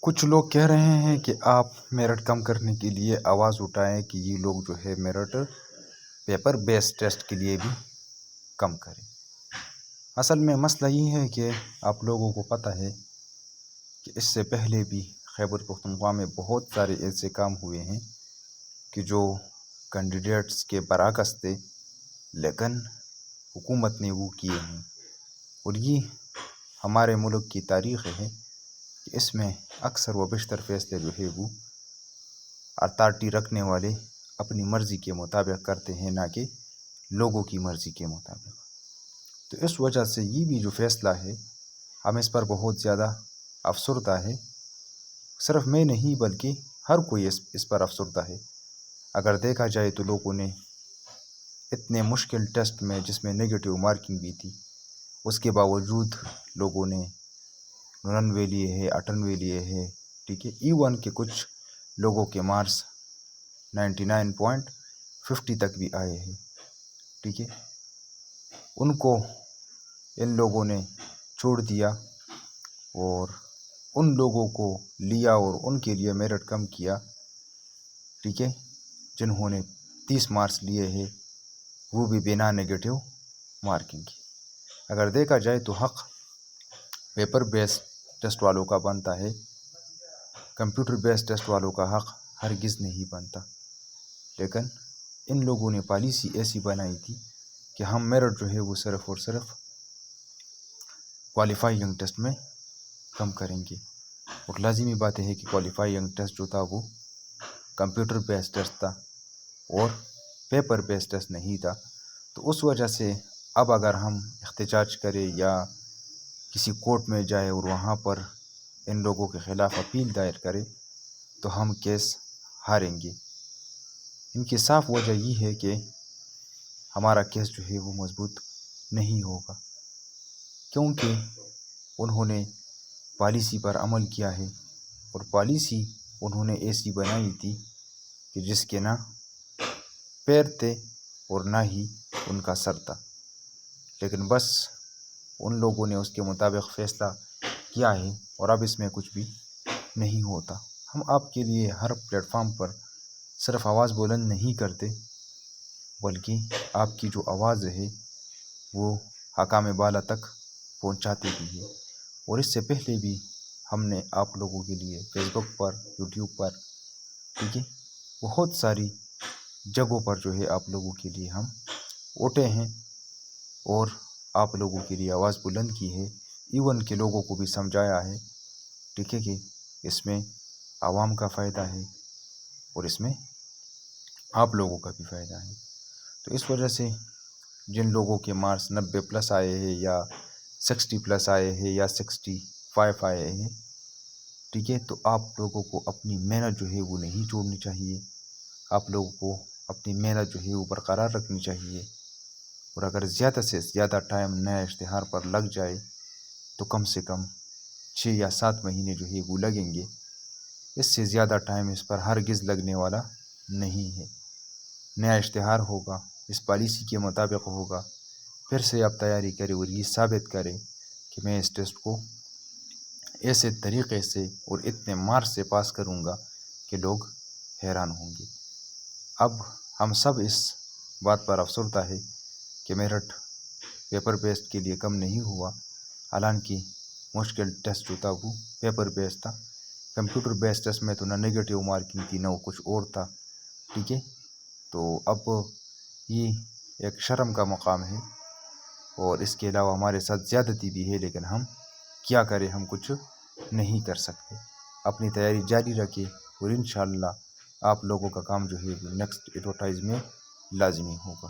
کچھ لوگ کہہ رہے ہیں کہ آپ میرٹ کم کرنے کے لیے آواز اٹھائیں کہ یہ لوگ جو ہے میرٹ پیپر بیس ٹیسٹ کے لیے بھی کم کریں۔ اصل میں مسئلہ یہ ہے کہ آپ لوگوں کو پتہ ہے کہ اس سے پہلے بھی خیبر پختونخوا میں بہت سارے ایسے کام ہوئے ہیں کہ جو کینڈیڈیٹس کے برعکس تھے، لیکن حکومت نے وہ کیے ہیں۔ اور یہ ہمارے ملک کی تاریخ ہے کہ اس میں اکثر و بیشتر فیصلے جو ہے وہ اتھارٹی رکھنے والے اپنی مرضی کے مطابق کرتے ہیں، نہ کہ لوگوں کی مرضی کے مطابق۔ تو اس وجہ سے یہ بھی جو فیصلہ ہے، ہم اس پر بہت زیادہ افسردہ ہے۔ صرف میں نہیں بلکہ ہر کوئی اس پر افسردہ ہے۔ اگر دیکھا جائے تو لوگوں نے اتنے مشکل ٹیسٹ میں، جس میں نگیٹو مارکنگ بھی تھی، اس کے باوجود لوگوں نے 99 لیے ہے، 98 لیے ہے، ٹھیک ہے۔ ایون کہ کچھ لوگوں کے مارکس 99.50 تک بھی آئے ہیں، ٹھیک ہے۔ ان لوگوں نے چھوڑ دیا اور ان لوگوں کو لیا اور ان کے لیے میرٹ کم کیا، ٹھیک ہے، جنہوں نے 30 مارکس لیے ہیں، وہ بھی بنا نگیٹو مارکنگ کی۔ اگر دیکھا جائے تو حق پیپر بیس ٹیسٹ والوں کا بنتا ہے، کمپیوٹر بیس ٹیسٹ والوں کا حق ہرگز نہیں بنتا۔ لیکن ان لوگوں نے پالیسی ایسی بنائی تھی کہ ہم میرٹ جو ہے وہ صرف اور صرف کوالیفائنگ ٹیسٹ میں کم کریں گے۔ اور لازمی بات ہے کہ کوالیفائنگ ٹیسٹ جو تھا وہ کمپیوٹر بیس ٹیسٹ تھا اور پیپر بیس ٹیسٹ نہیں تھا۔ تو اس وجہ سے اب اگر ہم احتجاج کریں یا کسی کورٹ میں جائے اور وہاں پر ان لوگوں کے خلاف اپیل دائر کرے تو ہم کیس ہاریں گے۔ ان کی صاف وجہ یہ ہے کہ ہمارا کیس جو ہے وہ مضبوط نہیں ہوگا، کیونکہ انہوں نے پالیسی پر عمل کیا ہے، اور پالیسی انہوں نے ایسی بنائی تھی کہ جس کے نہ پیر تھے اور نہ ہی ان کا سر تھا، لیکن بس ان لوگوں نے اس کے مطابق فیصلہ کیا ہے، اور اب اس میں کچھ بھی نہیں ہوتا۔ ہم آپ کے لیے ہر پلیٹ فارم پر صرف آواز بلند نہیں کرتے، بلکہ آپ کی جو آواز ہے وہ حکام بالا تک پہنچاتے بھی ہیں۔ اور اس سے پہلے بھی ہم نے آپ لوگوں کے لیے فیس بک پر، یوٹیوب پر، ٹھیک ہے، بہت ساری جگہوں پر جو ہے آپ لوگوں کے لیے ہم اٹھے ہیں اور آپ لوگوں کے لیے آواز بلند کی ہے۔ ایون کہ لوگوں کو بھی سمجھایا ہے، ٹھیک ہے، کہ اس میں عوام کا فائدہ ہے اور اس میں آپ لوگوں کا بھی فائدہ ہے۔ تو اس وجہ سے جن لوگوں کے مارکس 90+ آئے ہیں یا 60+ آئے ہیں یا 65 آئے ہیں، ٹھیک ہے، تو آپ لوگوں کو اپنی محنت جو ہے وہ نہیں چھوڑنی چاہیے۔ آپ لوگوں کو اپنی محنت جو ہے وہ برقرار رکھنی چاہیے، اور اگر زیادہ سے زیادہ ٹائم نئے اشتہار پر لگ جائے تو کم سے کم 6 یا 7 مہینے جو ہے وہ لگیں گے۔ اس سے زیادہ ٹائم اس پر ہرگز لگنے والا نہیں ہے۔ نیا اشتہار ہوگا، اس پالیسی کے مطابق ہوگا، پھر سے آپ تیاری کریں اور یہ ثابت کریں کہ میں اس ٹیسٹ کو ایسے طریقے سے اور اتنے مارکس سے پاس کروں گا کہ لوگ حیران ہوں گے۔ اب ہم سب اس بات پر افسردہ ہے کہ میرٹ پیپر بیسڈ کے لیے کم نہیں ہوا، حالانکہ مشکل ٹیسٹ جو تھا وہ پیپر بیس تھا۔ کمپیوٹر بیس ٹیسٹ میں تو نہ نگیٹو مارکنگ تھی نہ کچھ اور تھا، ٹھیک ہے۔ تو اب یہ ایک شرم کا مقام ہے، اور اس کے علاوہ ہمارے ساتھ زیادتی بھی ہے، لیکن ہم کیا کریں، ہم کچھ نہیں کر سکتے۔ اپنی تیاری جاری رکھیں اور انشاءاللہ آپ لوگوں کا کام جو ہے نیکسٹ ایڈورٹائز میں لازمی ہوگا۔